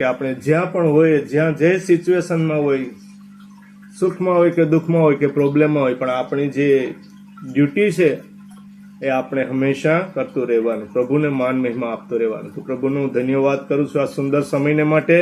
કે આપણે જ્યાં પણ હોય, જ્યાં જે સિચ્યુએશનમાં હોય, સુખમાં હોય કે દુઃખમાં હોય કે પ્રોબ્લેમમાં હોય, પણ આપણી જે ડ્યુટી છે એ આપણે હંમેશા કરતું રહેવાનું, પ્રભુને માન મહિમા આપતું રહેવાનું. તો પ્રભુનો હું ધન્યવાદ કરું છું આ સુંદર સમયને માટે.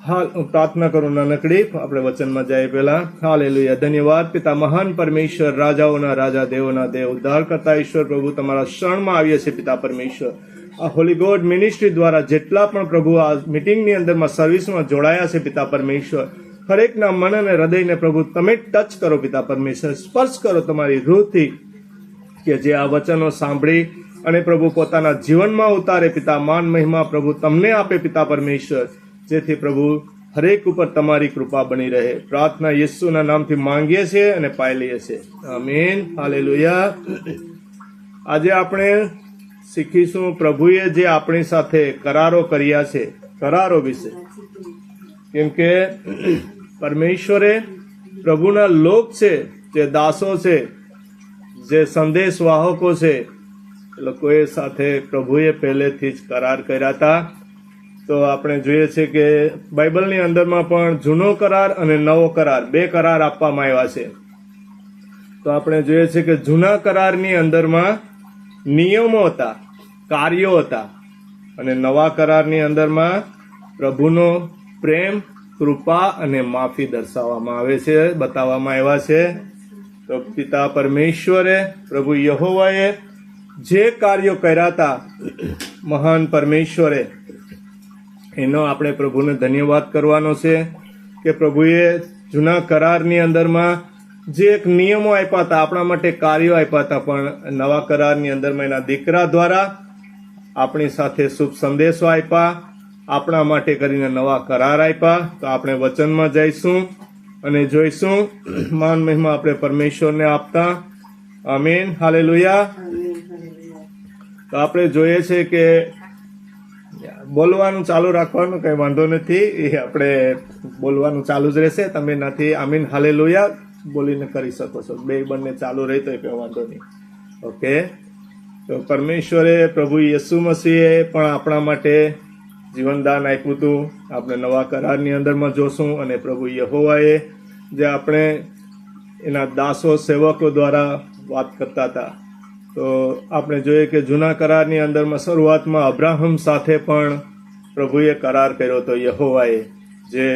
હાલ હું પ્રાર્થના કરું નાનકડી, આપણે વચનમાં જાય પહેલા. હાલેલુયા. ધન્યવાદ પિતા, મહાન પરમેશ્વર, રાજાઓના રાજા, દેવોના દેવ, ઉદ્ધાર કરતા ઈશ્વર પ્રભુ, તમારા શરણમાં આવીએ છીએ પિતા પરમેશ્વર. આ હોલી ગોડ મિનિસ્ટ્રી દ્વારા જેટલા પણ પ્રભુ આ મિટિંગની અંદરમાં સર્વિસમાં જોડાયા છે પિતા પરમેશ્વર, હરેકના મન અને હૃદયને પ્રભુ તમે ટચ કરો પિતા પરમેશ્વર, સ્પર્શ કરો તમારી રૂહથી, કે જે આ વચનો સાંભળી અને પ્રભુ પોતાના જીવનમાં ઉતારે પિતા. માન મહિમા પ્રભુ તમને આપે પિતા પરમેશ્વર, જેથી પ્રભુ હરેક ઉપર તમારી કૃપા બની રહે. પ્રાર્થના યેસુના નામથી માંગીએ છીએ અને પાઈ લઈએ છીએ. આમીન. હાલેલુયા. આજે આપણે શીખીશું પ્રભુએ જે આપણી સાથે કરારો કર્યા છે, કરારો વિશે. કેમ કે પરમેશ્વરે પ્રભુના લોક છે, જે દાસો છે, જે સંદેશ વાહકો છે, એ લોકોએ સાથે પ્રભુએ પહેલેથી જ કરાર કર્યા હતા. તો આપણે જોઈએ છે કે બાઇબલની અંદરમાં પણ જૂનો કરાર અને નવો કરાર, બે કરાર આપવામાં આવ્યા છે. તો આપણે જોઈએ છે કે જૂના કરારની અંદરમાં નિયમો હતા, કાર્યો હતા, અને નવા કરારની અંદરમાં પ્રભુનો પ્રેમ, કૃપા અને માફી દર્શાવવામાં આવે છે, બતાવવામાં આવ્યા છે. તો પિતા પરમેશ્વરે, પ્રભુ યહોવાએ જે કાર્યો કર્યા હતા, મહાન પરમેશ્વરે, એનો આપણે પ્રભુને ધન્યવાદ કરવાનો છે. કે પ્રભુએ જૂના કરારની અંદરમાં જે એક નિયમો આપ્યા હતા, આપણા માટે કાર્યો આપ્યા હતા, પણ નવા કરારની અંદરમાં એના દીકરા દ્વારા આપણી સાથે શુભ સંદેશો આપ્યા, આપણા માટે કરીને નવા કરાર આપ્યા. તો આપણે વચનમાં જઈશું અને જોઈશું. માન મહિમા આપણે પરમેશ્વરને આપતા. આમીન. હાલેલુયા. તો આપણે જોઈએ છે કે બોલવાનું ચાલુ રાખવાનું કંઈ વાંધો નથી, એ આપણે બોલવાનું ચાલુ જ રહેશે. તમે નથી આમીન હાલેલુયા બોલીને કરી શકો છો, બંને ચાલુ રહે તો કંઈ વાંધો નહીં. ઓકે. તો પરમેશ્વરે, પ્રભુ યેસુ મસીહે પણ આપણા માટે જીવનદાન આપ્યું હતું. આપણે નવા કરારની અંદરમાં જોશું. અને પ્રભુ યહોવાએ જે આપણે એના દાસો, સેવકો દ્વારા વાત કરતા હતા. તો આપણે જોઈએ કે જૂના કરારની અંદરમાં શરૂઆતમાં અબ્રાહમ સાથે પણ પ્રભુએ કરાર કર્યો હતો યહોવાએ. જે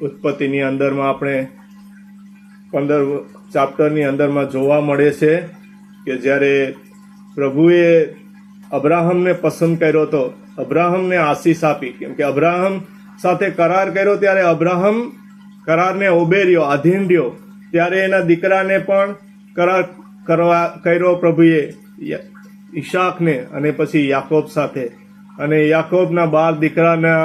ઉત્પત્તિની અંદરમાં આપણે 15 ચાપ્ટરની અંદરમાં જોવા મળે છે કે જ્યારે પ્રભુએ અબ્રાહમને પસંદ કર્યો હતો, અબ્રાહમને આશીષ આપી. કેમ કે અબ્રાહમ સાથે કરાર કર્યો ત્યારે અબ્રાહમ કરારને ઉભેર્યો, આધીન રહ્યો. ત્યારે એના દીકરાને પણ કરાર કર્યો પ્રભુએ, ઈશાકને, અને પછી યાકોબ સાથે. અને યાકોબના 12 દીકરાના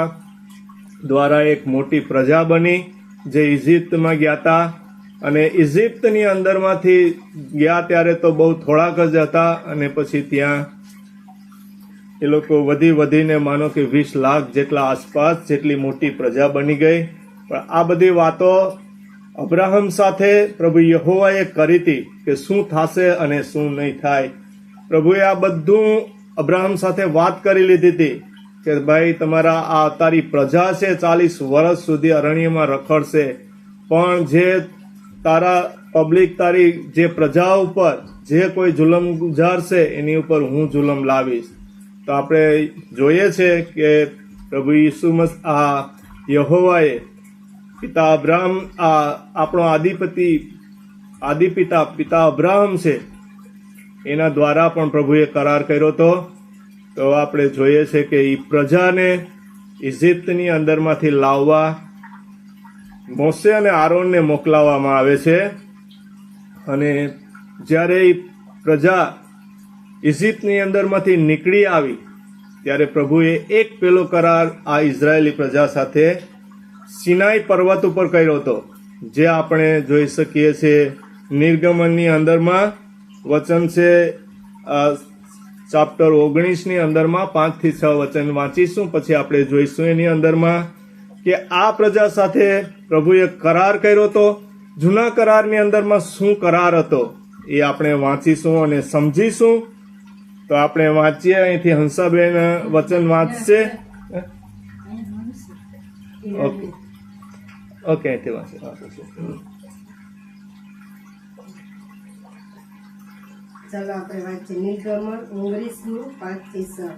દ્વારા એક મોટી પ્રજા બની, જે ઇજિપ્તમાં ગયા હતા. અને ઇજિપ્તની અંદરમાંથી ગયા ત્યારે તો બહુ થોડાક જ હતા, અને પછી ત્યાં એ લોકો વધીને માનો કે 20 લાખ જેટલા આસપાસ જેટલી મોટી પ્રજા બની ગઈ. પણ આ બધી વાતો અબ્રાહમ સાથે પ્રભુ યહોવાએ કરી હતી કે શું થશે અને શું નહીં થાય. પ્રભુએ આ બધું અબ્રાહમ સાથે વાત કરી લીધી હતી કે ભાઈ તમારા આ તારી પ્રજા છે 40 વર્ષ સુધી અરણ્યમાં રખડશે, પણ જે તારા પબ્લિક, તારી જે પ્રજા ઉપર જે કોઈ જુલમ ગુજારશે એની ઉપર હું જુલમ લાવીશ. તો આપણે જોઈએ છે કે પ્રભુ ઈસુ આ યહોવાએ પિતા અબ્રાહમ, આપણો આદિપિતા પિતા અબ્રાહમ છે, એના દ્વારા પણ પ્રભુએ કરાર કર્યો હતો. તો આપણે જોઈએ છે કે એ પ્રજાને ઇજિપ્તની અંદરમાંથી લાવવા મોસે અને આરોનને મોકલાવવામાં આવે છે. અને જ્યારે એ પ્રજા ઇજિપ્તની અંદરમાંથી નીકળી આવી ત્યારે પ્રભુએ એક પેલો કરાર આ ઇઝરાયેલી પ્રજા સાથે સિનાઈ પર્વત ઉપર કર્યો હતો, જે આપણે જોઈ શકીએ છીએ નિર્ગમનની અંદરમાં વચન છે. ચાપ્ટર 19ની અંદરમાં 5 થી 6 વચન વાંચીશું, પછી આપણે જોઈશું એની અંદરમાં કે આ પ્રજા સાથે પ્રભુએ કરાર કર્યો હતો. જૂના કરારની અંદરમાં શું કરાર હતો એ આપણે વાંચીશું અને સમજીશું. તો આપણે વાંચીએ. અહીંથી હંસાબેન વચન વાંચશે. ઓકે ઓકે અહીંથી વાંચો. ચાલો આપણે વાંચીએ. નિર્ગમન 19:5-7.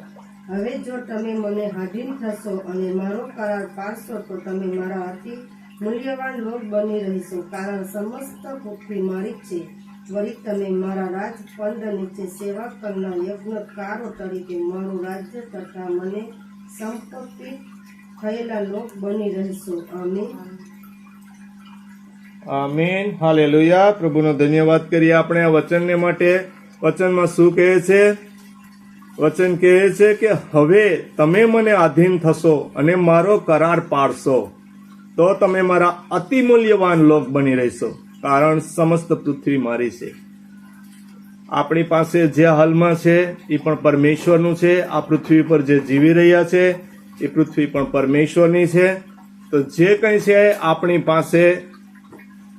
હવે જો તમે મને આધીન થશો અને મારો કરાર પાળશો તો તમે મારા અતિ મૂલ્યવાન લોક બની રહીશો, કારણ સમસ્ત પૃથ્વી મારી છે. વળી તમે મારા રાજપંડ નીચે સેવા કરનાર યજ્ઞકારો તરીકે મારું રાજ્ય તથા મને સમર્પિત થયેલા લોક બની રહેશો. આમીન. આમીન. હાલેલુયા. પ્રભુનો ધન્યવાદ કરીએ આપણે આ વચનને માટે. વચનમાં શું કહે છે? વચન કહે છે કે હવે તમે મને આધીન થશો અને મારો કરાર પાળશો તો તમે મારા અતિ મૂલ્યવાન લોક બની રહેશો, કારણ સમસ્ત પૃથ્વી મારી છે. આપણી પાસે જે હાલમાં છે એ પણ પરમેશ્વરનું છે. આ પૃથ્વી પર જે જીવી રહ્યા છે એ પૃથ્વી પણ પરમેશ્વરની છે. તો જે કંઈ છે આપણી પાસે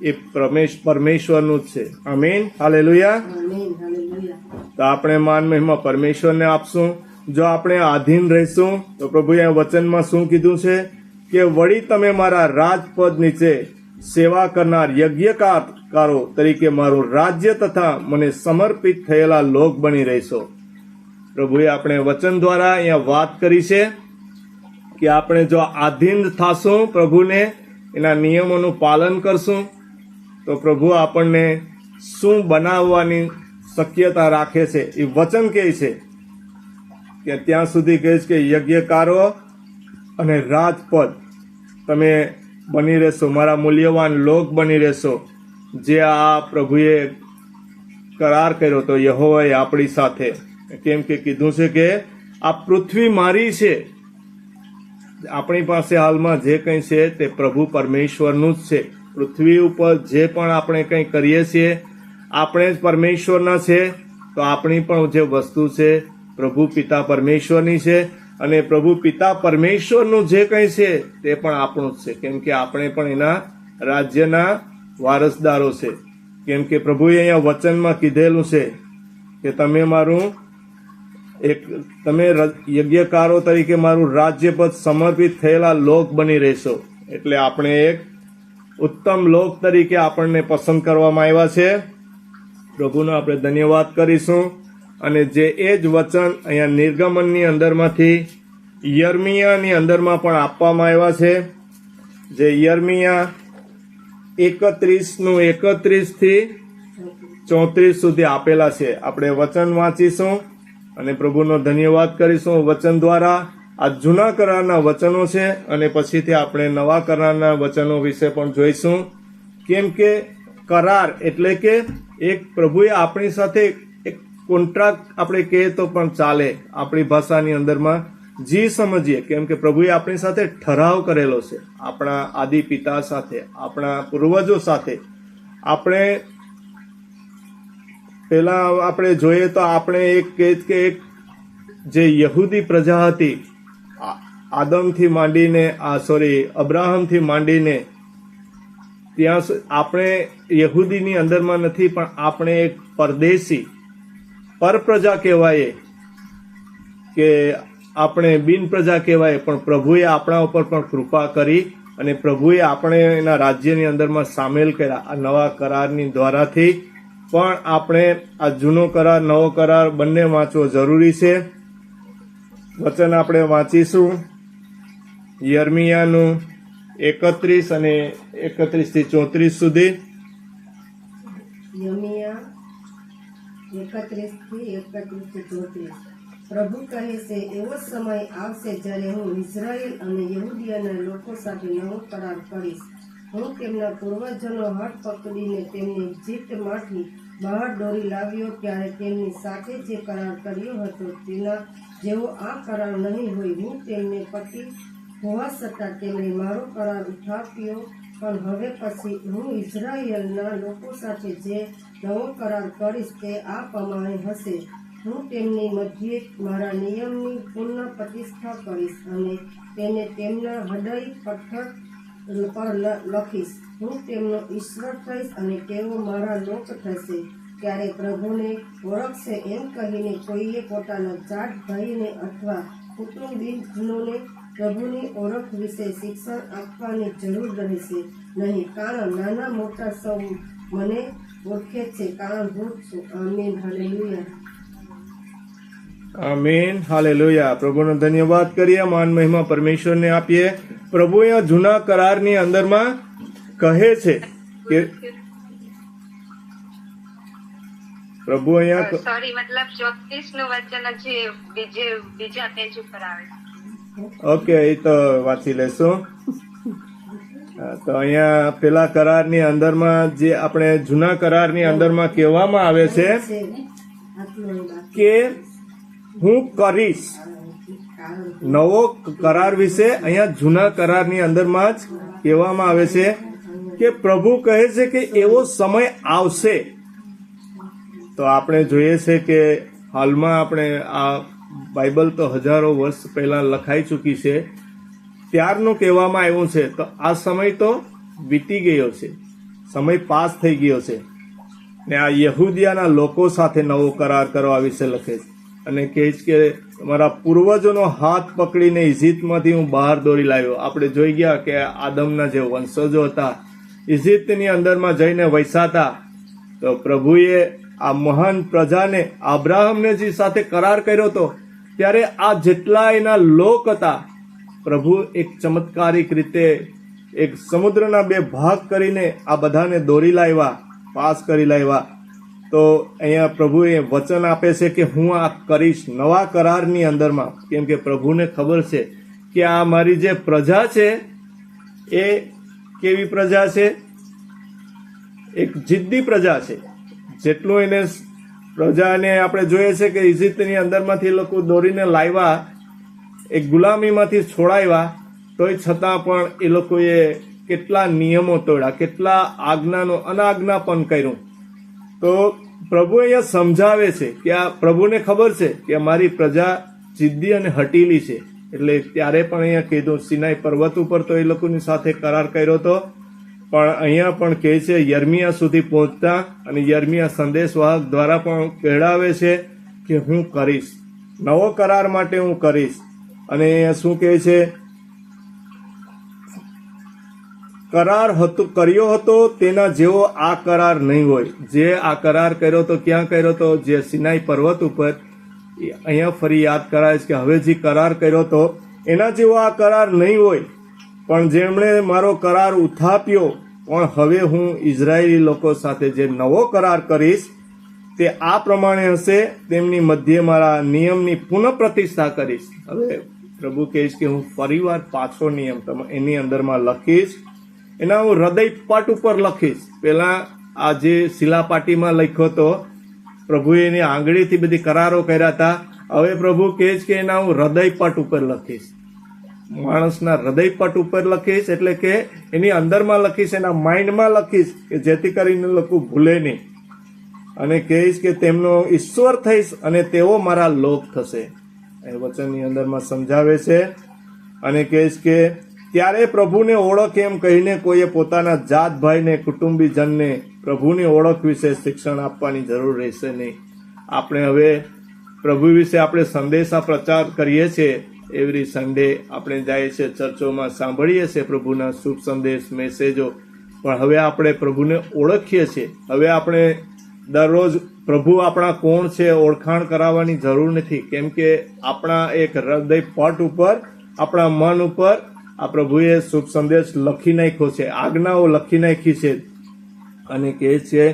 એ પરમેશ્વરનું જ છે. આમીન. હાલેલુયા. આમીન. હાલેલુયા. તો આપણે માન મહિમા પરમેશ્વરને આપશું જો આપણે આધીન રહીશું. તો પ્રભુએ આ વચનમાં શું કીધું છે કે વળી તમે મારા રાજપદ નીચે સેવા કરનાર યજ્ઞકારો તરીકે મારું રાજ્ય તથા મને સમર્પિત થયેલા લોક બની રહેશો. પ્રભુએ આપણે વચન દ્વારા અહીંયા વાત કરી છે કે આપણે જો આધીન થાશું પ્રભુને, એના નિયમોનું પાલન કરશું તો પ્રભુ આપણને શું બનાવવાની શક્યતા રાખે છે. એ વચન કહે છે કે ત્યાં સુધી કહે છે કે યજ્ઞકારો અને રાજપદ તમે બની રહેશો, મારા મૂલ્યવાન લોક બની રહેશો. જે આ પ્રભુએ કરાર કર્યો તો યહોવાએ આપણી સાથે, કેમ કે કીધું છે કે આ પૃથ્વી મારી છે. આપણી પાસે હાલમાં જે કંઈ છે તે પ્રભુ પરમેશ્વરનું જ છે. પૃથ્વી ઉપર જે પણ આપણે કંઈ કરીએ છીએ આપણે જ પરમેશ્વરના છે. તો આપણી પણ જે વસ્તુ છે પ્રભુ પિતા પરમેશ્વરની છે, અને પ્રભુ પિતા પરમેશ્વરનું જે કંઈ છે તે પણ આપણું જ છે, કેમ કે આપણે પણ એના રાજ્યના વારસદારો છે. કેમ કે પ્રભુએ અહીંયા વચનમાં કીધેલું છે કે તમે યજ્ઞકારો તરીકે મારું રાજ્યપદ સમર્પિત થયેલા લોક બની રહેશો. એટલે આપણે એક ઉત્તમ લોક તરીકે આપણને પસંદ કરવામાં આવ્યા છે. પ્રભુનો આપણે ધન્યવાદ કરીશું. અને જે એ જ વચન અહીંયા નિર્ગમનની અંદરમાંથી યર્મિયાની અંદરમાં પણ આપવામાં આવ્યા છે. જે યર્મિયા 31:31-34 સુધી આપેલા છે. આપણે વચન વાંચીશું અને પ્રભુનો ધન્યવાદ કરીશું. વચન દ્વારા આ જૂના કરારના વચનો છે અને પછીથી આપણે નવા કરારના વચનો વિશે પણ જોઈશું. કેમ કે કરાર એટલે કે એક પ્રભુએ આપણી સાથે એક કોન્ટ્રાક્ટ આપણે કહીએ તો પણ ચાલે, આપણી ભાષાની અંદરમાં જી સમજીએ. કેમ કે પ્રભુએ આપણી સાથે ઠરાવ કરેલો છે, આપણા આદિ પિતા સાથે, આપણા પૂર્વજો સાથે. આપણે પહેલા આપણે જોઈએ તો આપણે એક જે યહૂદી પ્રજા હતી, આદમથી માંડીને અબ્રાહમથી માંડીને ત્યાં આપણે યહૂદીની અંદરમાં નથી, પણ આપણે એક પરદેશી પરપ્રજા કહેવાય કે આપણે બિન પ્રજા કહેવાય. પણ પ્રભુએ આપણા ઉપર પણ કૃપા કરી અને પ્રભુએ આપણે એના રાજ્યની અંદરમાં સામેલ કર્યા. આ નવા કરારની દ્વારાથી પણ આપણે આ જૂનો કરાર નવો કરાર બંને વાંચવો જરૂરી છે. વચન આપણે વાંચીશું યર્મિયાનું 31 અને 31-34 સુધી. યર્મિયા 31-34. પ્રભુ કહે છે, એવો સમય આવશે જ્યારે હું ઇઝરાયેલ અને યહૂદીયાના લોકો સાથે નવો કરાર કરીશ. હું તેમના પૂર્વજોનો હાથ પકડીને તેમને ઇજિપ્તમાંથી બહાર દોરી લાવ્યો ત્યારે તેમની સાથે જે કરાર કર્યો હતો તેના જેવો આ કરાર નહીં હોય. હું તેમને પતિ હોવા છતાં તેમણે મારો કરાર ઉઠાવ્યો. પણ હવે પછી હું ઇઝરાયેલના લોકો સાથે જે નવો કરાર કરીશ તે આ પ્રમાણે હશે. હું તેમની મધ્યે મારા નિયમની પુનઃ પ્રતિષ્ઠા કરીશ અને તેને તેમના હૃદય પથ્થર પર લખીશ. હું તેમનો ઈશ્વર થઈશ અને તેઓ મારા લોક થશે. ત્યારે પ્રભુને ઓળખશે એમ કહીને કોઈએ પોતાના જાત ભાઈને અથવા કુટુંબીજનોને પ્રભુની ઓળખ વિશે શિક્ષણ આપવાની જરૂર રહેશે નહીં, કારણ નાના મોટા સૌ મને ઓળખે છે, કારણ હું જ છું. આમીન. હાલેલુયા. આમીન. હાલેલુયા. પ્રભુનો ધન્યવાદ કરીએ, માન મહિમા પરમેશ્વરને આપીએ. પ્રભુ અહીંયા જૂના કરારની અંદરમાં કહે છે કે પ્રભુ અહીંયા સોરી મતલબ 34 નું વચન જે બીજા પેજ ઉપર આવે છે. ઓકે, એ તો વાંચી લેશું. તો અહીંયા પેલા કરારની અંદરમાં જે આપણે જૂના કરારની અંદરમાં કહેવામાં આવે છે કે હું કરીશ. નવો કરાર વિશે અહીંયા જૂના કરારની અંદરમાં જ કહેવામાં આવે છે કે પ્રભુ કહે છે કે એવો સમય આવશે. તો આપણે જોઈએ છે કે હાલમાં આપણે આ બાઇબલ તો હજારો વર્ષ પહેલા લખાઈ ચૂકી છે, ત્યારનું કહેવામાં આવ્યું છે. તો આ સમય તો વીતી ગયો છે, સમય પાસ થઈ ગયો છે. ને આ યહૂદિયાના લોકો સાથે નવો કરાર કરવા વિશે લખે છે અને કહે છે કે તમારા પૂર્વજોનો હાથ પકડીને ઇજિપ્તમાંથી હું બહાર દોરી લાવ્યો. આપણે જોઈ ગયા કે આદમના જે વંશજો હતા ઇજિપ્તની અંદરમાં જઈને વસાતા, તો પ્રભુએ આ મહાન પ્રજાને અબ્રાહમને જે સાથે કરાર કર્યો હતો, ત્યારે આ જેટલા એના લોક હતા, પ્રભુ એક ચમત્કારિક રીતે એક સમુદ્રના 2 ભાગ કરીને આ બધાને દોરી લાવ્યા, પાસ કરી લાવ્યા. તો અહીંયા પ્રભુએ વચન આપે છે કે હું આ કરીશ નવા કરારની અંદરમાં, કેમ કે પ્રભુને ખબર છે કે આ મારી જે પ્રજા છે એ કેવી પ્રજા છે, એક જિદ્દી પ્રજા છે. જેટલું એને પ્રજાને આપણે જોઈએ છે કે ઇજિપ્તની અંદરમાંથી લોકો દોરીને લાવ્યા, એક ગુલામીમાંથી છોડાવ્યા, તોય છતાં પણ એ લોકોએ કેટલા નિયમો તોડ્યા, કેટલા આજ્ઞાનો અનાજ્ઞાપન કર્યું. તો પ્રભુ અહીંયા સમજાવે છે કે આ પ્રભુને ખબર છે કે અમારી પ્રજા જિદ્દી અને હટીલી છે. એટલે ત્યારે પણ અહીંયા કીધું સિનાઈ પર્વત ઉપર તો એ લોકોની સાથે કરાર કર્યો હતો, પણ અહીંયા પણ કહે છે યર્મિયા સુધી પહોંચતા, અને યર્મિયા સંદેશવાહક દ્વારા પણ કહેડાવે છે કે હું કરીશ, નવો કરાર માટે હું કરીશ. અને અહીંયા શું કહે છે, કરાર કર્યો હતો તેના જેવો આ કરાર નહીં હોય. જે આ કરાર કર્યો હતો, ક્યાં કર્યો હતો? જે સિનાઈ પર્વત ઉપર. અહીંયા ફરી યાદ કરાય છે કે હવે જે કરાર કર્યો હતો એના જેવો આ કરાર નહીં હોય, પણ જેમણે મારો કરાર ઉથાપ્યો, પણ હવે હું ઇઝરાયેલી લોકો સાથે જે નવો કરાર કરીશ તે આ પ્રમાણે હશે, તેમની મધ્યે મારા નિયમની પુનઃપ્રતિષ્ઠા કરીશ. હવે પ્રભુ કહે છે કે હું ફરીવાર પાછો નિયમ એની અંદરમાં લખીશ, એના હું હૃદય પટ ઉપર લખીશ. પેલા આ જે શિલાપાટીમાં લખ્યો હતો, પ્રભુએ એની આંગળીથી બધી કરારો કર્યા હતા. હવે પ્રભુ કહે છે કે એના હું હૃદય પટ ઉપર લખીશ, માણસના હૃદય પટ ઉપર લખીશ, એટલે કે એની અંદરમાં લખીશ, એના માઇન્ડમાં લખીશ, કે જેથી કરીને લોકો ભૂલે નહીં. અને કહીશ કે તેમનો ઈશ્વર થઈશ અને તેઓ મારા લોક થશે. એ વચનની અંદરમાં સમજાવે છે. અને કહીશ કે ત્યારે પ્રભુને ઓળખ એમ કહીને કોઈએ પોતાના જાત ભાઈને, કુટુંબીજનને પ્રભુની ઓળખ વિશે શિક્ષણ આપવાની જરૂર રહેશે નહીં. આપણે હવે પ્રભુ વિશે આપણે સંદેશા પ્રચાર કરીએ છીએ. એવરી સન્ડે આપણે જઈએ છીએ ચર્ચોમાં, સાંભળીએ છીએ પ્રભુના શુભ સંદેશ, મેસેજો, પણ હવે આપણે પ્રભુને ઓળખીએ છીએ. હવે આપણે દરરોજ પ્રભુ આપણા કોણ છે ઓળખાણ કરાવવાની જરૂર નથી, કેમ કે આપણા એક હૃદય પટ ઉપર, આપણા મન ઉપર આ પ્રભુએ શુભ સંદેશ લખી નાખ્યો છે, આજ્ઞાઓ લખી નાખી છે. અને કહે છે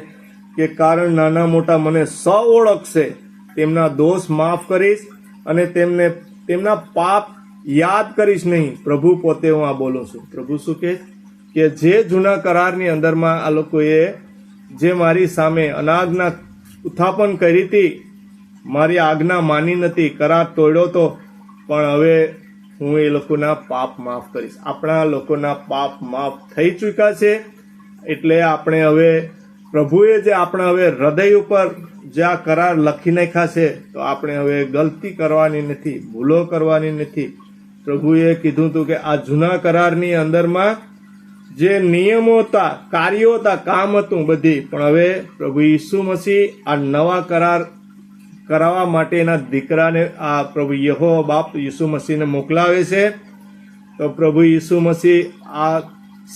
કે કારણ નાના મોટા મને સૌ ઓળખશે, તેમના દોષ માફ કરીશ અને તેમના પાપ યાદ કરીશ નહીં. પ્રભુ પોતે હું આ બોલું છું. પ્રભુ શું કહે કે જે જૂના કરારની અંદરમાં આ લોકોએ જે મારી સામે અનાજ્ઞા ઉત્થાપન કરી હતી, મારી આજ્ઞા માની નથી, કરાર તોડ્યો તો, પણ હવે હું એ લોકોના પાપ માફ કરીશ. આપણા લોકોના પાપ માફ થઈ ચૂક્યા છે. એટલે આપણે હવે પ્રભુએ જે આપણા હવે હૃદય ઉપર જે આ કરાર લખી નાખ્યા છે, તો આપણે હવે ગલતી કરવાની નથી, ભૂલો કરવાની નથી. પ્રભુએ કીધું હતું કે આ જૂના કરારની અંદરમાં જે નિયમો હતા, કાર્યો હતા, કામ હતું બધી, પણ હવે પ્રભુ ઈસુ મસીહ આ નવા કરાર કરાવવા માટે એના દીકરાને, આ પ્રભુ યહોવા બાપ ઈસુ મસીહને મોકલાવે છે. તો પ્રભુ ઈસુ મસીહ આ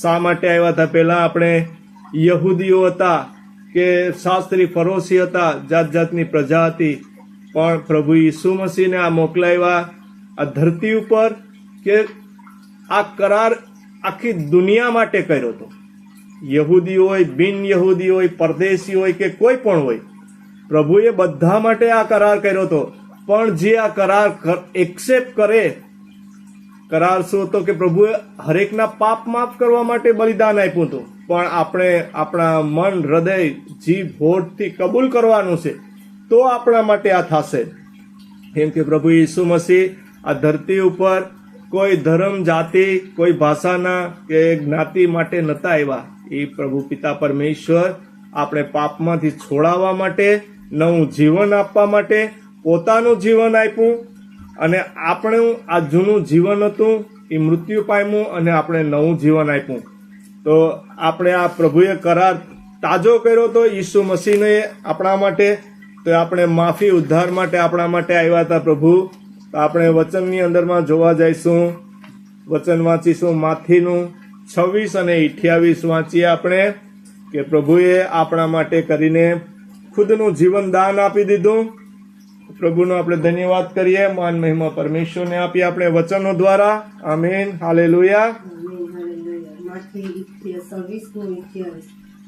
શા માટે આવ્યા હતા? પહેલા આપણે યહૂદીઓ હતા કે શાસ્ત્રી ફરોશી હતા, જાત જાતની પ્રજા હતી, પણ પ્રભુ ઈસુ મસીહને આ મોકલાવ્યા આ ધરતી ઉપર કે આ કરાર આખી દુનિયા માટે કર્યો હતો. યહૂદી હોય, બિન યહૂદી હોય, પરદેશી હોય કે કોઈ પણ હોય, પ્રભુએ બધા માટે આ કરાર કર્યો હતો. પણ જે આ કરાર એક્સેપ્ટ કરે, કરાર શું હતો કે પ્રભુએ હરેકના પાપ માફ કરવા માટે બલિદાન આપ્યું હતું. પણ આપણે આપણા મન, હૃદય, જીભ, હોઠથી કબૂલ કરવાનું છે, તો આપણા માટે આ થશે. કેમ કે પ્રભુ ઈસુ મસીહ આ ધરતી ઉપર કોઈ ધર્મ, જાતિ, કોઈ ભાષાના કે જ્ઞાતિ માટે નતા આવ્યા. એ પ્રભુ પિતા પરમેશ્વર આપણે પાપમાંથી છોડાવવા માટે, નવું જીવન આપવા માટે પોતાનું જીવન આપ્યું. અને આપણું આ જૂનું જીવન હતું એ મૃત્યુ પામ્યું અને આપણે નવું જીવન આપ્યું. તો આપણે આ પ્રભુએ કરાર તાજો કર્યો તો ઈસુ મસીહને આપણા માટે. તો આપણે માફી, ઉદ્ધાર માટે આપણા માટે આવ્યા હતા પ્રભુ. તો આપણે વચનની અંદરમાં જોવા જઈશું. વચન વાંચીશું માથીનું 26 અને 28 વાંચીએ આપણે કે પ્રભુએ આપણા માટે કરીને ખુદનું જીવન દાન આપી દીધું. પ્રભુનો આપણે ધન્યવાદ કરીએ. માન મહિમા પરમેશ્વરને આપીએ આપણે વચનો દ્વારા. આમીન, હાલેલુયા. માથી 26:28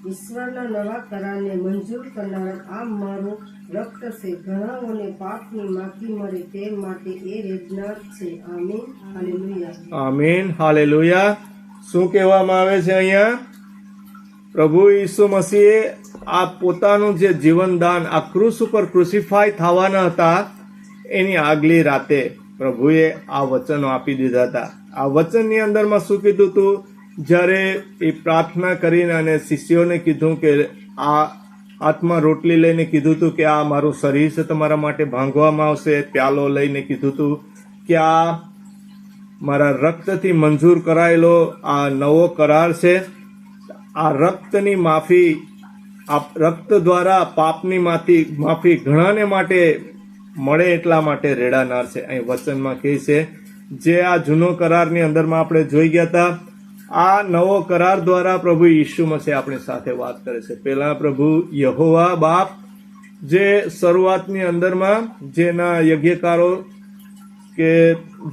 ઈશ્વરના નવા કરારને મંજૂર કરનાર આ મારું રક્ત છે, ઘણાઓને પાપની માફી મળે તે માટે એ રેડનાર છે. આમીન, હાલેલુયા. આમીન, હાલેલુયા. શું કહેવામાં આવે છે અહીંયા? પ્રભુ ઈસુ મસીહે આ પોતાનું જે જીવનદાન આ ક્રુસ ઉપર ક્રુસિફાય થવાના હતા, એની આગલી રાતે પ્રભુએ આ વચનો આપી દીધા હતા. આ વચનની અંદરમાં શું કીધું હતું? જ્યારે એ પ્રાર્થના કરીને અને શિષ્યોને કીધું કે આ હાથમાં રોટલી લઈને કીધું હતું કે આ મારું શરીર છે, તમારા માટે ભાંગવામાં આવશે. પ્યાલો લઈને કીધું હતું કે આ મારા રક્તથી મંજૂર કરાયેલો આ નવો કરાર છે. આ રક્તની માફી, આ રક્ત દ્વારા પાપની માફી ઘણાને માટે મળે એટલા માટે રેડાનાર છે. અહીં વચનમાં કહે છે જે આ જૂનો કરારની અંદરમાં આપણે જોઈ ગયા હતા, આ નવો કરાર દ્વારા પ્રભુ ઈસુ મસીહ આપણી સાથે વાત કરે છે. પહેલા પ્રભુ યહોવા બાપ જે શરૂઆતની અંદરમાં જેના યજ્ઞકારો કે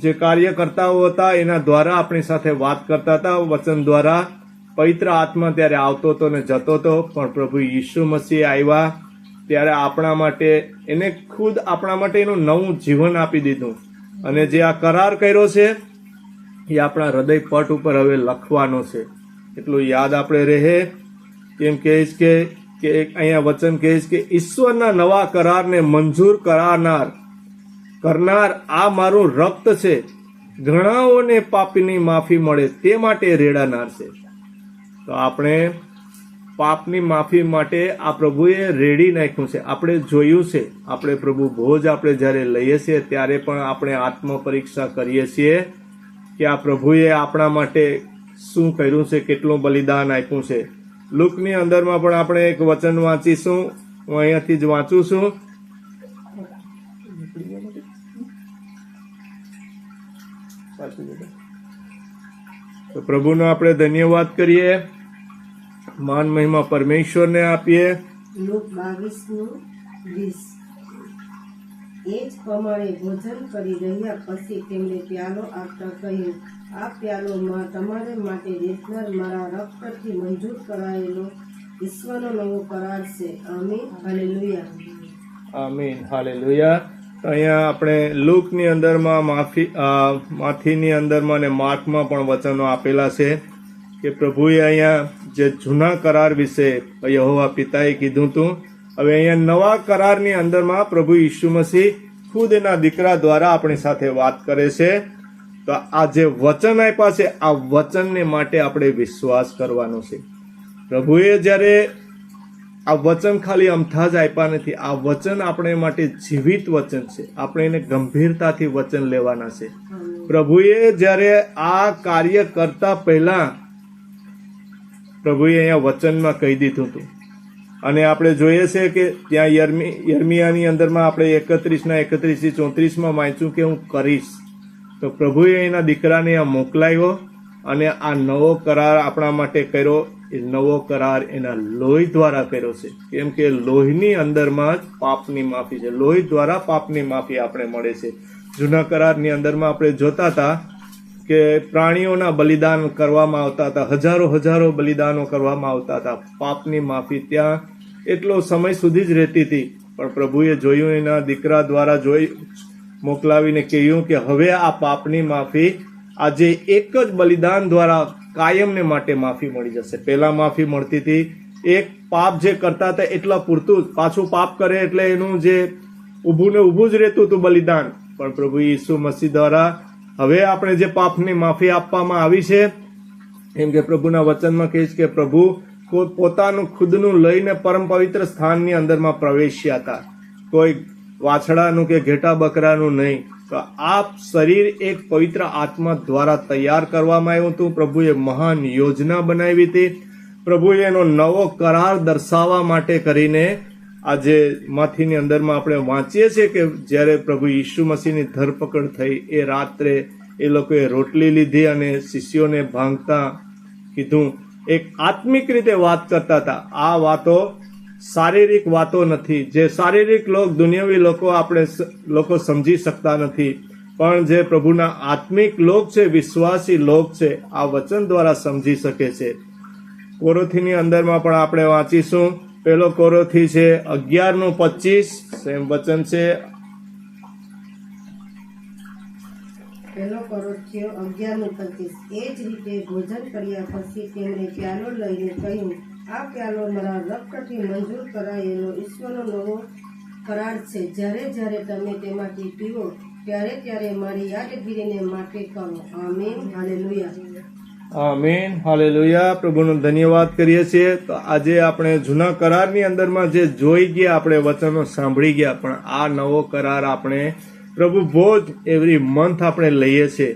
જે કાર્યકર્તાઓ હતા એના દ્વારા આપણી સાથે વાત કરતા હતા વચન દ્વારા. પવિત્ર આત્મા ત્યારે આવતો હતો ને જતો હતો, પણ પ્રભુ ઈસુ મસીહ આવ્યા ત્યારે આપણા માટે એને ખુદ આપણા માટે એનું નવું જીવન આપી દીધું. અને જે આ કરાર કર્યો છે એ આપણા હૃદય પટ ઉપર હવે લખવાનો છે. એટલું યાદ આપણે રહે. કેમ કહીશ કે અહીંયા વચન કહીશ કે ઈશ્વરના નવા કરારને મંજૂર કરનાર આ મારું રક્ત છે, ઘણાઓને પાપની માફી મળે તે માટે રેડાનાર છે. તો આપણે પાપની માફી માટે આ પ્રભુએ રેડી નાખ્યું છે. આપણે જોયું છે, આપણે પ્રભુ ભોજ આપણે જ્યારે લઈએ છીએ ત્યારે પણ આપણે આત્મ પરીક્ષા કરીએ છીએ કે આ પ્રભુએ આપણા માટે શું કર્યું છે, કેટલું બલિદાન આપ્યું છે. લુકની અંદરમાં પણ આપણે એક વચન વાંચીશું. હું અહીંયાથી જ વાંચું છું. તો પ્રભુનો આપણે ધન્યવાદ કરીએ. માન મહિમા પરમેશ્વરને આપીએ. લુક 22:20 એ જ પ્રમાણે ભોજન કરી રહ્યા પછી તેમણે પ્યાલો આપતા કહ્યું, આ પ્યાલો તમારે માટે રેડનાર મારા રક્તથી મંજૂર કરાયેલો ઈશ્વરનો નવો કરાર છે. આમીન, હાલેલુયા. આમીન, હાલેલુયા. તો અહીંયા આપણે લુકની અંદરમાં માથીની અંદરમાં અને માર્કમાં પણ વચનો આપેલા છે કે પ્રભુએ અહીંયા જે જૂના કરાર વિશે યહોવા પિતાએ કીધું હતું, હવે અહીંયા નવા કરારની અંદરમાં પ્રભુ ઈસુ મસીહ ખુદ એના દીકરા દ્વારા આપણી સાથે વાત કરે છે. તો આ જે વચન આપ્યા છે આ વચનને માટે આપણે વિશ્વાસ કરવાનો છે. પ્રભુએ જ્યારે આ વચન ખાલી અમથા જ આપ્યા નથી, આ વચન આપણે માટે જીવિત વચન છે. આપણે એને ગંભીરતાથી વચન લેવાના છે. પ્રભુએ જ્યારે આ કાર્ય કરતા પહેલા પ્રભુએ અહીંયા વચનમાં કહી દીધું હતું. અને આપણે જોઈએ છે કે ત્યાં યર્મિયાની અંદરમાં આપણે 31:31-34 વાંચ્યું કે હું કરીશ. તો પ્રભુએ એના દીકરાને આ મોકલાવ્યો અને આ નવો કરાર આપણા માટે કર્યો. એ નવો કરાર એના લોહી દ્વારા કર્યો છે, કેમ કે લોહીની અંદરમાં જ પાપની માફી છે. લોહી દ્વારા પાપની માફી આપણે મળે છે. જૂના કરારની અંદરમાં આપણે જોતા હતા કે પ્રાણીઓના બલિદાન કરવામાં આવતા હતા, હજારો બલિદાનો કરવામાં આવતા હતા. પાપની માફી ત્યાં એટલો સમય સુધી જ રહેતી હતી, પણ પ્રભુએ જોયું, એના દીકરા દ્વારા જોઈ મોકલાવીને કહ્યું કે હવે આ પાપની માફી આજે એક જ બલિદાન દ્વારા કાયમને માટે માફી મળી જશે. પહેલા માફી મળતી હતી, એક પાપ જે કરતા હતા એટલા પૂરતું જ, પાછું પાપ કરે એટલે એનું જે ઊભું ને ઊભું જ રહેતું હતું બલિદાન. પણ પ્રભુ ઈસુ મસીહ દ્વારા હવે આપણે જે પાપની માફી આપવામાં આવી છે, એમ કે પ્રભુના વચનમાં કહે છે કે પ્રભુ પોતાનું ખુદનું લઈને પરમ પવિત્ર સ્થાનની અંદરમાં પ્રવેશ્યા હતા, કોઈ વાછડાનું કે ઘેટા બકરાનું નહીં. તો આ શરીર એક પવિત્ર આત્મા દ્વારા તૈયાર કરવામાં આવ્યું હતું. પ્રભુએ મહાન યોજના બનાવી હતી. પ્રભુએ એનો નવો કરાર દર્શાવવા માટે કરીને આજે માથીની અંદરમાં આપણે વાંચીએ છીએ કે જ્યારે પ્રભુ ઈસુ મસીહની ધરપકડ થઈ, એ રાત્રે એ લોકોએ રોટલી લીધી અને શિષ્યોને ભાંગતા કીધું. એક આત્મિક રીતે વાત કરતા હતા. આ વાતો શારીરિક વાતો નથી, જે શારીરિક દુનિયાવી લોકો સમજી શકતા નથી, પણ જે પ્રભુના આત્મિક લોક છે, વિશ્વાસી લોક છે, આ વચન દ્વારા સમજી શકે છે. કોરોથીની અંદરમાં પણ આપણે વાંચીશું. પહેલો કોરોથી છે 11:25, સેમ વચન છે. પહેલો કોરોથીઓ 11:25. એ જ રીતે ભોજન કર્યા પછી તેમણે પ્યાલો લઈને કહ્યું, આ પ્યાલો મારા રક્તથી મંજૂર કરાયેલો ઈશ્વરનો નવો કરાર છે. જ્યારે જ્યારે તમે તેમાંથી પીવો ત્યારે મારી યાદગીરીને માટે કરો. આમીન. હાલેલુયા. આમીન. હાલેલુયા. પ્રભુનો ધન્યવાદ કરીએ છીએ. તો આજે આપણે જૂના કરારની અંદરમાં જે જોઈ ગયા, આપણે વચનો સાંભળી ગયા, પણ આ નવો કરાર આપણે પ્રભુ ભોજ એવરી મંથ આપણે લઈએ છીએ.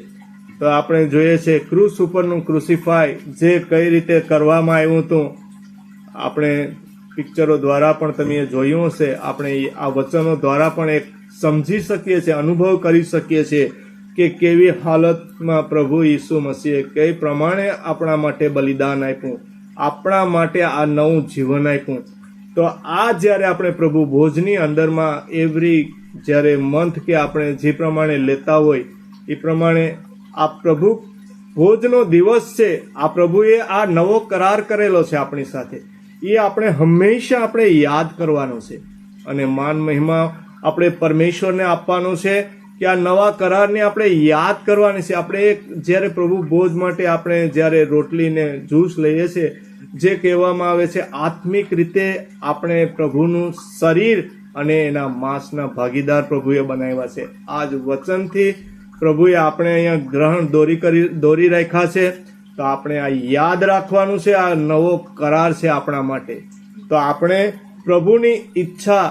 તો આપણે જોઈએ છે ક્રુસ ઉપરનું ક્રુસિફાય જે કઈ રીતે કરવામાં આવ્યું હતું. આપણે પિક્ચરો દ્વારા પણ તમે જોયું હશે. આપણે આ વચનો દ્વારા પણ એક સમજી શકીએ છીએ, અનુભવ કરી શકીએ છીએ કે કેવી હાલતમાં પ્રભુ ઈસુ મસીહે કઈ પ્રમાણે આપણા માટે બલિદાન આપ્યું, આપણા માટે આ નવું જીવન આપ્યું. તો આ જ્યારે આપણે પ્રભુ ભોજની અંદરમાં જ્યારે મંથ કે આપણે જે પ્રમાણે લેતા હોય એ પ્રમાણે આ પ્રભુ ભોજનો દિવસ છે. આ પ્રભુએ આ નવો કરાર કરેલો છે આપણી સાથે, એ આપણે હંમેશા આપણે યાદ કરવાનો છે. અને માન મહિમા આપણે પરમેશ્વરને આપવાનો છે કે આ નવા કરારને આપણે યાદ કરવાની છે. આપણે જ્યારે પ્રભુ ભોજ માટે આપણે જ્યારે રોટલીને જ્યુસ લઈએ છીએ, જે કહેવામાં આવે છે આત્મિક રીતે આપણે પ્રભુનું શરીર અને એના માંસના ભાગીદાર પ્રભુએ બનાવ્યા છે. આ જ વચનથી પ્રભુએ આપણે અહીંયા ગ્રહણ દોરી રાખ્યા છે. તો આપણે આ યાદ રાખવાનું છે. આ નવો કરાર છે આપણા માટે. તો આપણે પ્રભુની ઈચ્છા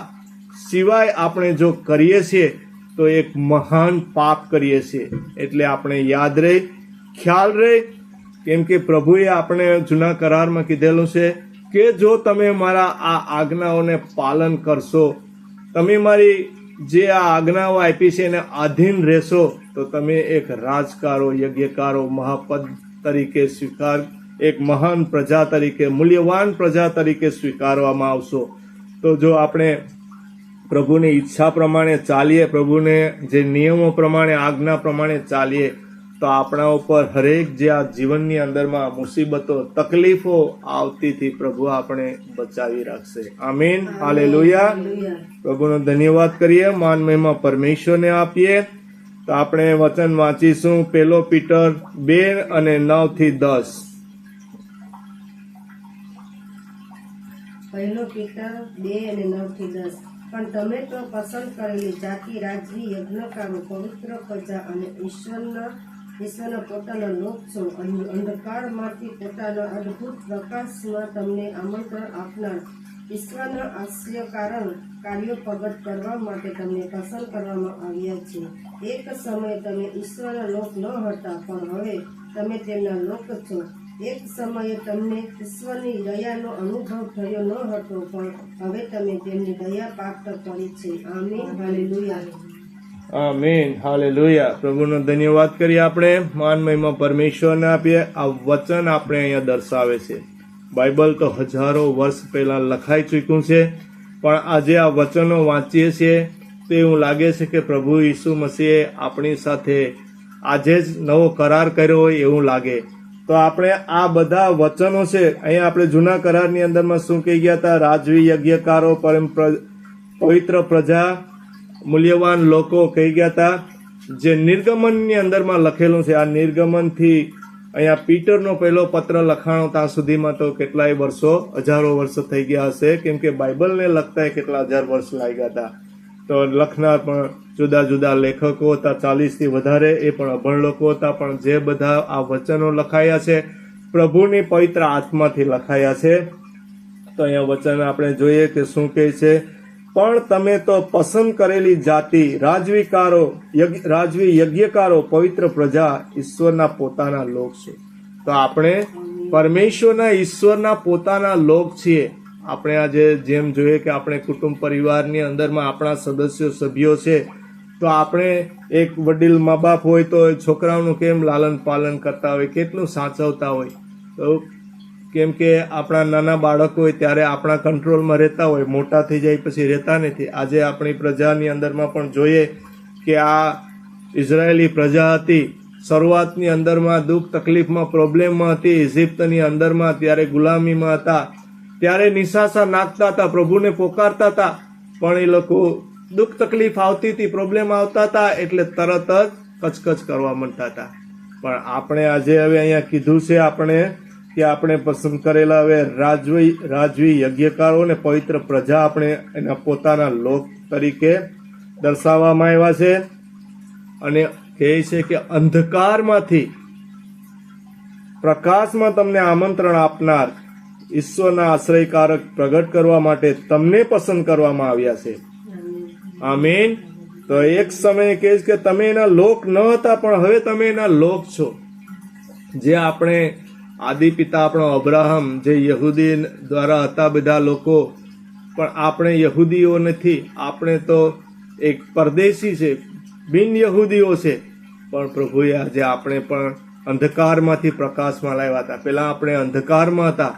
સિવાય આપણે જો કરીએ છીએ તો એક મહાન પાપ કરીએ છીએ. એટલે આપણે યાદ રહે, ખ્યાલ રહે, કેમ કે પ્રભુએ આપણે જૂના કરારમાં કીધેલું છે કે જો તમે મારા આ આજ્ઞાઓને પાલન કરશો, તમે મારી જે આ આજ્ઞાઓ આપી છે એને આધીન રહેશો, તો તમે એક રાજકારો, યજ્ઞકારો, મહાપદ તરીકે એક મહાન પ્રજા તરીકે, મૂલ્યવાન પ્રજા તરીકે સ્વીકારવામાં આવશો. તો જો આપણે પ્રભુની ઈચ્છા પ્રમાણે ચાલીએ, પ્રભુને જે નિયમો પ્રમાણે, આજ્ઞા પ્રમાણે ચાલીએ, તો આપણા ઉપર હરેક જે આ જીવનની અંદરમાં મુસીબતો, તકલીફો આવતીથી પ્રભુ આપણે બચાવી રાખશે. આમીન. હાલેલુયા. પ્રભુનો ધન્યવાદ કરીએ, માન મહિમા પરમેશ્વરને આપીએ. તો આપણે વચન વાંચીશું. 1 પીટર 2:9-10. 1 પીટર 2:9-10. પણ તમે તો પસંદ કરેલી જાતિ, રાજવી, યજ્ઞકારો, પવિત્ર પ્રજા અને ઈશ્વરના પોતાના લોક છો. અંધકારમાંથી પોતાના અદ્ભુત પ્રકાશમાં તમને આમંત્રણ આપનાર ઈશ્વરના આશ્ચર્યકારણ કાર્યો પ્રગટ કરવા માટે તમને પસંદ કરવામાં આવ્યા છે. એક સમયે તમે ઈશ્વરના લોક ન હતા, પણ હવે તમે તેમના લોક છો. એક સમયે તમને ઈશ્વરની દયાનો અનુભવ થયો ન હતો, પણ હવે તમે તેમની દયા પ્રાપ્ત કરી છે. આમીન. હાલેલુયા. આમીન, હાલેલુયા. પ્રભુનો ધન્યવાદ કરીએ આપણે, માન મહિમા પરમેશ્વરને આપીએ. આ વચન આપણે અહીંયા દર્શાવે છે. બાઇબલ તો હજારો વર્ષ પહેલા લખાઈ ચૂક્યું છે, પણ આજે આ વચનો વાંચીએ છીએ તો એવું લાગે છે કે પ્રભુ ઈસુ મસીહે આપણી સાથે આજે જ નવો કરાર કર્યો હોય એવું લાગે. તો આપણે આ બધા વચનો છે અહીંયા આપણે જૂના કરારની અંદરમાં શું કહી ગયા હતા? રાજવી યજ્ઞકારો, પવિત્ર પ્રજા, મૂલ્યવાન લોકો કહી ગયા હતા. જે નિર્ગમનની અંદરમાં લખેલું છે, આ નિર્ગમનથી અહીંયા પીટરનો પહેલો પત્ર લખાણો ત્યાં સુધીમાં તો કેટલાય વર્ષો, હજારો વર્ષો થઈ ગયા હશે, કેમ કે બાઇબલને લખતા કેટલા હજાર વર્ષ લાગ્યા હતા. તો લખનાર પણ જુદા જુદા લેખકો હતા, 40થી વધારે, એ પણ અભણ લોકો હતા. પણ જે બધા આ વચનો લખાયા છે પ્રભુની પવિત્ર આત્માથી લખાયા છે. તો અહીંયા વચન આપણે જોઈએ કે શું કહે છે? પણ તમે તો પસંદ કરેલી જાતિ, રાજવી યજ્ઞકારો, પવિત્ર પ્રજા, ઈશ્વરના પોતાના લોક છે. તો આપણે પરમેશ્વરના, ઈશ્વરના પોતાના લોક છીએ. આપણે આજે જેમ જોઈએ કે આપણે કુટુંબ પરિવારની અંદરમાં આપણા સભ્યો છે, તો આપણે એક વડીલ મા બાપ હોય તો છોકરાઓનું કેમ લાલન પાલન કરતા હોય, કેટલું સાચવતા હોય. તો કેમ કે આપણા નાના બાળકો હોય ત્યારે આપણા કંટ્રોલમાં રહેતા હોય, મોટા થઈ જાય પછી રહેતા નથી. આજે આપણી પ્રજાની અંદરમાં પણ જોઈએ કે આ ઇઝરાયેલી પ્રજા હતી, શરૂઆતની અંદરમાં દુઃખ તકલીફમાં, પ્રોબ્લેમમાં હતી. ઇજિપ્તની અંદરમાં ત્યારે ગુલામીમાં હતા, ત્યારે નિશાસા નાખતા હતા, પ્રભુને પોકારતા હતા, પણ એ લોકો દુઃખ તકલીફ આવતી હતી, પ્રોબ્લેમ આવતા હતા એટલે તરત જ કચકચ કરવા માંડતા હતા. પણ આપણે આજે હવે અહીંયા કીધું છે આપણે કે આપણે પસંદ કરેલા હવે રાજવી યજ્ઞકારો ને પવિત્ર પ્રજા આપણે એના પોતાના લોક તરીકે દર્શાવવામાં આવ્યા છે. અને કહે છે કે અંધકારમાંથી પ્રકાશમાં તમને આમંત્રણ આપનાર ઈશ્વરના આશ્રયકારક પ્રગટ કરવા માટે તમને પસંદ કરવામાં આવ્યા છે. આમીન. તો એક સમયે કહે છે કે તમે એના લોક ન હતા, પણ હવે તમે એના લોક છો. જે આપણે આદિ પિતા આપણો અબ્રાહમ, જે યહૂદી દ્વારા હતા બધા લોકો, પણ આપણે યહૂદીઓ નથી. આપણે તો એક પરદેશી છે, બિન યહૂદીઓ છે. પણ પ્રભુએ આજે આપણે પણ અંધકારમાંથી પ્રકાશમાં લાવ્યા હતા. પહેલા આપણે અંધકારમાં હતા,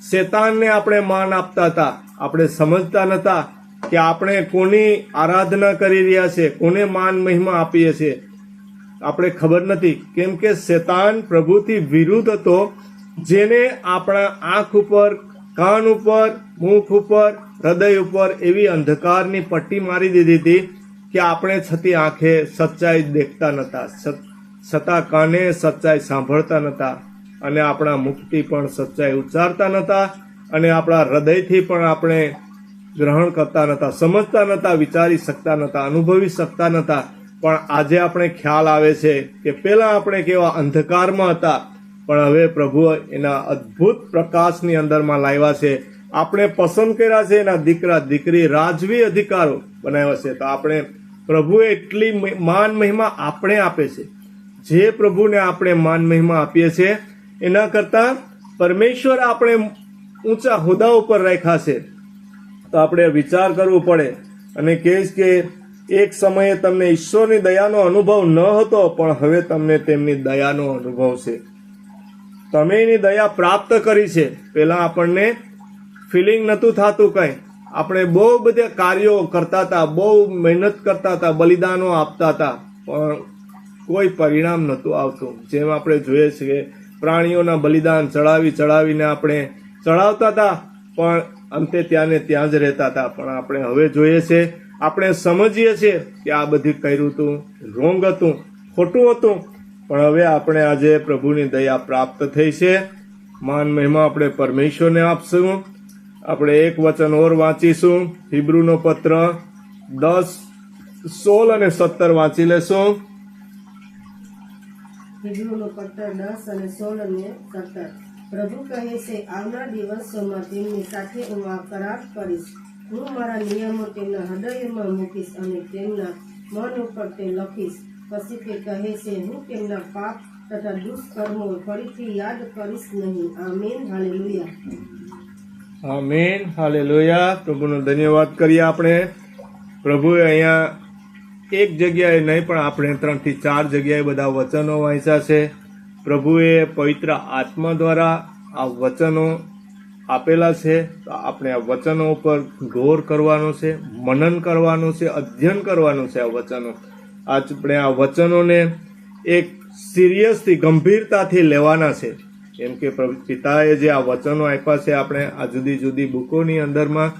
શેતાનને આપણે માન આપતા હતા. આપણે સમજતા નતા કે આપણે કોની આરાધના કરી રહ્યા છે, કોને માન મહિમા આપીએ છીએ, આપણે ખબર નથી. કેમ કે શેતાન પ્રભુથી વિરુદ્ધ હતો, જેને આપણા આંખ ઉપર, કાન ઉપર, મુખ ઉપર, હૃદય ઉપર એવી અંધકારની પટ્ટી મારી દીધી હતી કે આપણે છતી આંખે સચ્ચાઈ દેખતા નતા, છતાં કાને સચ્ચાઈ સાંભળતા નતા, અને આપણા મુખથી પણ સચ્ચાઈ ઉચ્ચારતા નતા, અને આપણા હૃદયથી પણ આપણે ગ્રહણ કરતા નતા, સમજતા નતા, વિચારી શકતા નતા, અનુભવી શકતા નતા. પણ આજે આપણે ખ્યાલ આવે છે કે પહેલા આપણે કેવા અંધકારમાં હતા, પણ હવે પ્રભુ એના અદ્ભુત પ્રકાશની અંદરમાં લાવ્યા છે. આપણે પસંદ કર્યા છે એના દીકરા દીકરી, રાજવી અધિકારો બનાવ્યા છે. તો આપણે પ્રભુએ એટલી માન મહિમા આપણે આપે છે. જે પ્રભુને આપણે માન મહિમા આપીએ છીએ એના કરતા પરમેશ્વર આપણે ઊંચા હોદ્દા ઉપર રાખ્યા છે. તો આપણે વિચાર કરવો પડે. અને કહીશ કે એક સમયે તમને ઈશ્વરની દયાનો અનુભવ ન હતો, પણ હવે તમને તેમની દયાનો અનુભવ છે. તમે એની દયા પ્રાપ્ત કરી છે. પહેલા આપણને ફિલિંગ નહોતું થતું કંઈ. આપણે બહુ બધા કાર્યો કરતા હતા, બહુ મહેનત કરતા હતા, બલિદાનો આપતા હતા, પણ કોઈ પરિણામ નહોતું આવતું. જેમ આપણે જોઈએ છીએ પ્રાણીઓના બલિદાન ચડાવીને આપણે ચડાવતા હતા, પણ અંતે ત્યાં ને ત્યાં જ રહેતા હતા. પણ આપણે હવે જોઈએ છે, આપણે સમજીએ છીએ કે આ બધું કર્યું હતું, રોંગ હતું, ખોટું હતું. પણ હવે આપણે આજે પ્રભુની દયા પ્રાપ્ત થઈ છે. માન મહિમા આપણે પરમેશ્વરને આપશું. આપણે એક વચન ઓર વાંચીશું, હિબ્રુનો પત્ર 10, 16 અને 17 વાંચી લેશું. હિબ્રુનો પત્ર 10 અને 16 અને 17. પ્રભુ કહે છે, આવનાર દિવસોમાં તેમની સાથે હું આ કરાર કરીશ. હું મારા નિયમો તેમના હૃદયમાં મૂકીશ અને તેમના મન ઉપર તે લખીશ. પછી તે કહે છે, હું તેમના પાપ તથા દુષ્કર્મો ફરીથી યાદ કરીશ નહીં. આમીન. હાલેલુયા. આમીન, હાલેલુયા. પ્રભુનો ધન્યવાદ કરીએ આપણે. પ્રભુએ અહીંયા એક જગ્યાએ નહીં પણ આપણે 3 થી 4 જગ્યાએ બધા વચનો વાંચ્યા છે. પ્રભુએ પવિત્ર આત્મા દ્વારા આ વચનો આપેલા છે. તો આપણે આ વચનો ઉપર ગૌર કરવાનું છે, મનન કરવાનું છે, અધ્યયન કરવાનું છે. આ વચનો આપણે આ વચનોને એક સિરિયસથી ગંભીરતાથી લેવાના છે. કેમ કે પિતાએ જે આ વચનો આપ્યા છે આપણે આ જુદી જુદી બુકોની અંદરમાં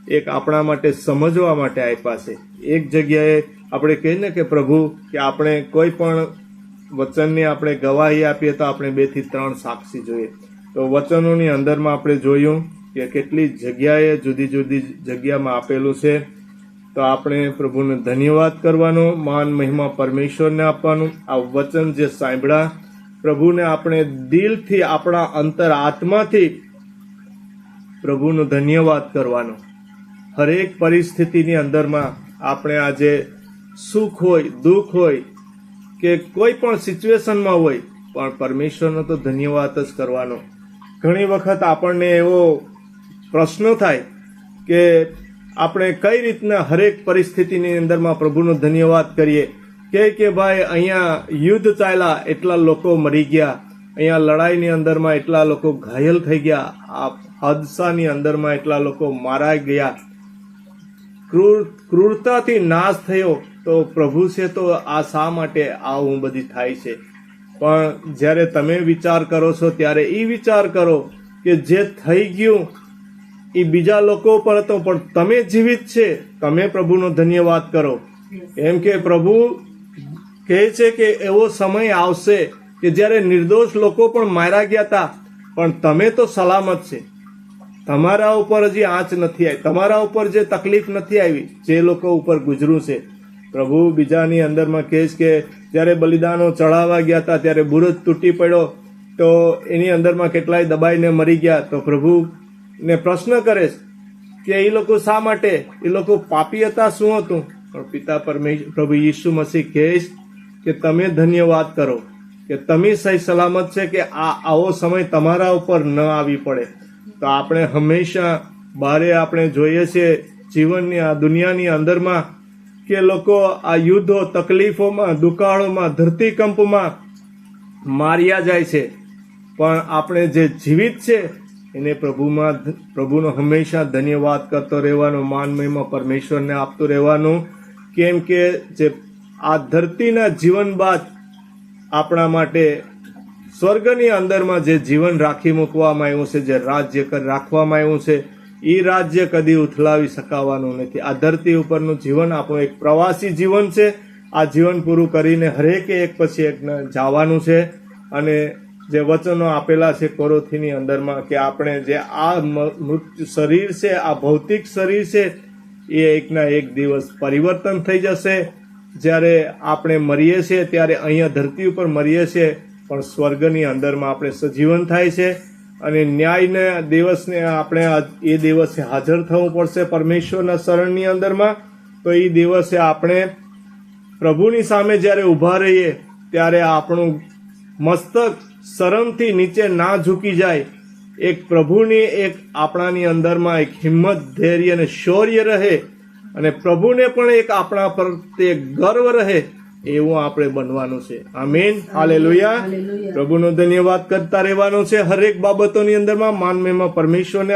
એક આપણા માટે સમજવા માટે આપ્યા છે. એક જગ્યાએ આપણે કહીએ ને કે પ્રભુ કે આપણે કોઈ પણ વચનની આપણે ગવાહી આપીએ તો આપણે 2 થી 3 સાક્ષી જોઈએ. તો વચનોની અંદરમાં આપણે જોયું કે કેટલી જગ્યાએ જુદી જુદી જગ્યામાં આપેલું છે. તો આપણે પ્રભુને ધન્યવાદ કરવાનો, માન મહિમા પરમેશ્વરને આપવાનું. આ વચન જે સાંભળ્યા પ્રભુને આપણે દિલથી આપણા અંતર આત્માથી પ્રભુનો ધન્યવાદ કરવાનો. હરેક પરિસ્થિતિની અંદરમાં આપણે આજે સુખ હોય, દુઃખ હોય કે કોઈ પણ સિચ્યુએશનમાં હોય પણ પરમેશ્વરનો તો ધન્યવાદ જ કરવાનો. ઘણી વખત આપણને એવો પ્રશ્ન થાય કે આપણે કઈ રીતના હરેક પરિસ્થિતિની અંદરમાં પ્રભુનો ધન્યવાદ કરીએ. કે ભાઈ અહીંયા યુદ્ધ ચાલ્યા, એટલા લોકો મરી ગયા, અહીંયા લડાઈની અંદરમાં એટલા લોકો ઘાયલ થઈ ગયા, આ હાદસાની અંદરમાં એટલા લોકો મારાઈ ગયા, ક્રૂરતાથી નાશ થયો. તો પ્રભુ છે તો આ શા માટે આવું બધી થાય છે? પણ જ્યારે તમે વિચાર કરો છો ત્યારે એ વિચાર કરો કે જે થઈ ગયું એ બીજા લોકો પર હતો પણ તમે જીવિત છે, તમે પ્રભુનો ધન્યવાદ કરો. એમ કે પ્રભુ કહે છે કે એવો સમય આવશે કે જ્યારે નિર્દોષ લોકો પણ માર્યા ગયા હતા પણ તમે તો સલામત છે. તમારા ઉપર હજી આંચ નથી આવી, તમારા ઉપર જે તકલીફ નથી આવી, જે લોકો ઉપર ગુજરું છે. પ્રભુ બીજાની અંદરમાં કહે છે કે જ્યારે બલિદાનો ચઢાવવા ગયા હતા ત્યારે બુરજ તૂટી પડ્યો તો એની અંદરમાં કેટલાય દબાઈને મરી ગયા. તો પ્રભુને પ્રશ્ન કરે કે એ લોકો શા માટે, એ લોકો પાપી હતા, શું હતું? પણ પિતા પ્રભુ ઈસુ મસીહ કહે કે તમે ધન્યવાદ કરો કે તમે સહી સલામત છે કે આવો સમય તમારા ઉપર ન આવી પડે. તો આપણે હંમેશા બારે આપણે જોઈએ છીએ જીવનની આ દુનિયાની અંદરમાં કે લોકો આ યુદ્ધો, તકલીફોમાં, દુકાળોમાં, ધરતીકંપમાં માર્યા જાય છે. પણ આપણે જે જીવિત છે એને પ્રભુનો હંમેશા ધન્યવાદ કરતો રહેવાનો, માન મહિમા પરમેશ્વરને આપતો રહેવાનું. કેમ કે જે આ ધરતીના જીવન બાદ આપણા માટે સ્વર્ગની અંદરમાં જે જીવન રાખી મૂકવામાં આવ્યું છે, જે રાજ્ય રાખવામાં આવ્યું છે, એ રાજ્ય કદી ઉથલાવી શકાવાનું નથી. આ ધરતી ઉપરનું જીવન આપણું એક પ્રવાસી જીવન છે. આ જીવન પૂરું કરીને હરેકે એક પછી એક જવાનું છે. અને જે વચનો આપેલા છે કોરોથીની અંદરમાં કે આપણે જે આ મૃત્યુ શરીર છે, આ ભૌતિક શરીર છે, એ એકના એક દિવસ પરિવર્તન થઈ જશે. જ્યારે આપણે મરીએ છીએ ત્યારે અહીંયા ધરતી ઉપર મરીએ છીએ પણ સ્વર્ગની અંદરમાં આપણે સજીવન થાય છે. અને ન્યાયના દિવસને આપણે એ દિવસે હાજર થવું પડશે પરમેશ્વરના શરણની અંદરમાં. તો એ દિવસે આપણે પ્રભુની સામે જ્યારે ઊભા રહીએ ત્યારે આપણું મસ્તક શરમથી નીચે ના ઝૂકી જાય. એક પ્રભુની એક આપણાની અંદરમાં એક હિંમત, ધૈર્ય અને શૌર્ય રહે અને પ્રભુને પણ એક આપણા પર તે ગર્વ રહે એવું આપણે બનવાનું છે. આમીન, હાલેલુયા. પ્રભુનો ધન્યવાદ કરતા રહેવાનું છે હરેક બાબતોની અંદરમાં. માન મહિમા પરમેશ્વરને